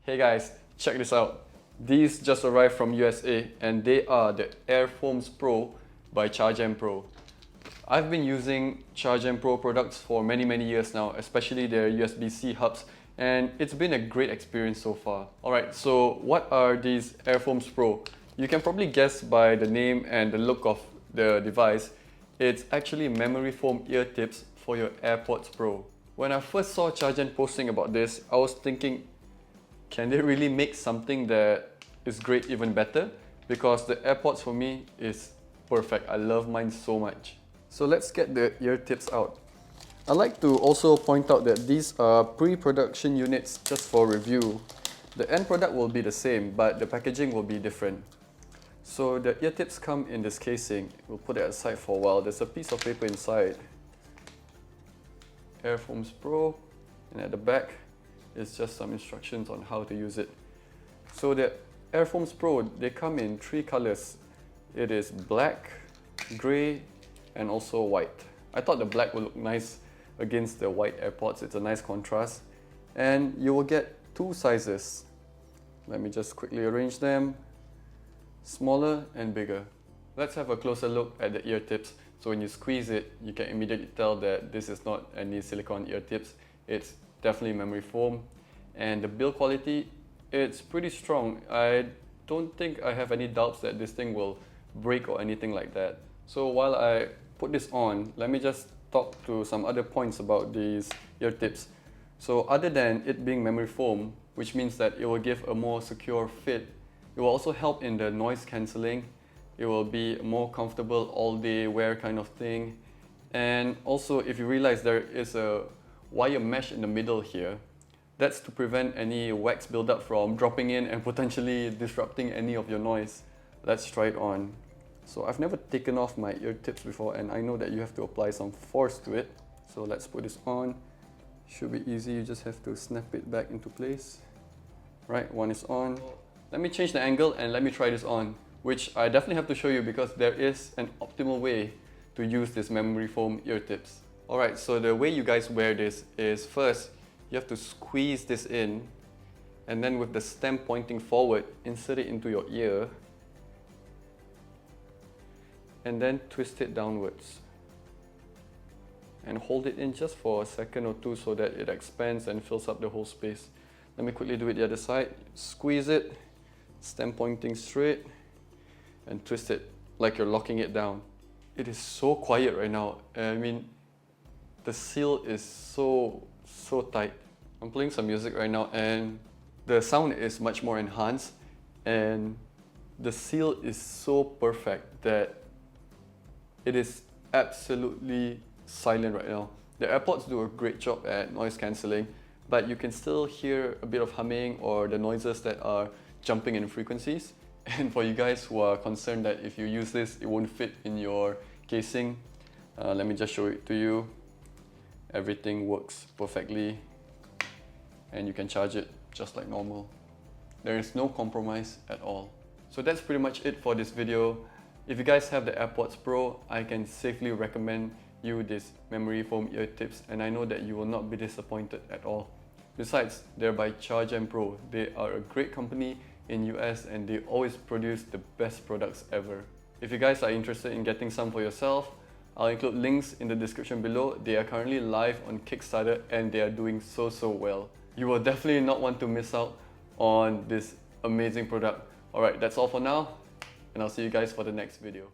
Hey guys, check this out. These just arrived from USA and they are the AirFoams Pro by CharJenPro. I've been using CharJenPro products for many years now, especially their USB-C hubs, and it's been a great experience so far. Alright, so what are these AirFoams Pro? You can probably guess by the name and the look of the device. It's actually memory foam ear tips for your AirPods Pro. When I first saw CharJen posting about this, I was thinking, can they really make something that is great even better? Because the AirPods for me is perfect. I love mine so much. So let's get the ear tips out. I'd like to also point out that these are pre-production units just for review. The end product will be the same, but the packaging will be different. So the ear tips come in this casing. We'll put it aside for a while. There's a piece of paper inside. AirFoams Pro, and at the back is just some instructions on how to use it. So the AirFoams Pro, they come in 3 colors. It is black, grey, and also white. I thought the black would look nice against the white AirPods. It's a nice contrast. And you will get 2 sizes. Let me just quickly arrange them. Smaller and bigger. Let's have a closer look at the ear tips. So when you squeeze it, you can immediately tell that this is not any silicone ear tips. It's definitely memory foam. And the build quality, it's pretty strong. I don't think I have any doubts that this thing will break or anything like that. So while I put this on, let me just talk to some other points about these ear tips. So other than it being memory foam, which means that it will give a more secure fit, it will also help in the noise cancelling. It will be more comfortable all day wear kind of thing. And also, if you realize there is a wire mesh in the middle here, that's to prevent any wax buildup from dropping in and potentially disrupting any of your noise. Let's try it on. So I've never taken off my ear tips before, and I know that you have to apply some force to it. So let's put this on. Should be easy, you just have to snap it back into place. Right, one is on. Let me change the angle and let me try this on, which I definitely have to show you because there is an optimal way to use this memory foam ear tips. Alright, so the way you guys wear this is first, you have to squeeze this in, and then with the stem pointing forward, insert it into your ear, and then twist it downwards. And hold it in just for a second or two so that it expands and fills up the whole space. Let me quickly do it the other side. Squeeze it, stem pointing straight, and twist it like you're locking it down. It is so quiet right now. I mean, the seal is so tight. I'm playing some music right now and the sound is much more enhanced, and the seal is so perfect that it is absolutely silent right now. The AirPods do a great job at noise cancelling, but you can still hear a bit of humming or the noises that are jumping in frequencies. And for you guys who are concerned that if you use this, it won't fit in your casing, let me just show it to you. Everything works perfectly, and you can charge it just like normal. There is no compromise at all. So that's pretty much it for this video. If you guys have the AirPods Pro, I can safely recommend you this memory foam ear tips, and I know that you will not be disappointed at all. Besides, they're by CharJenPro. They are a great company in US and they always produce the best products ever. If you guys are interested in getting some for yourself, I'll include links in the description below. They are currently live on Kickstarter and they are doing so well. You will definitely not want to miss out on this amazing product. Alright, that's all for now, and I'll see you guys for the next video.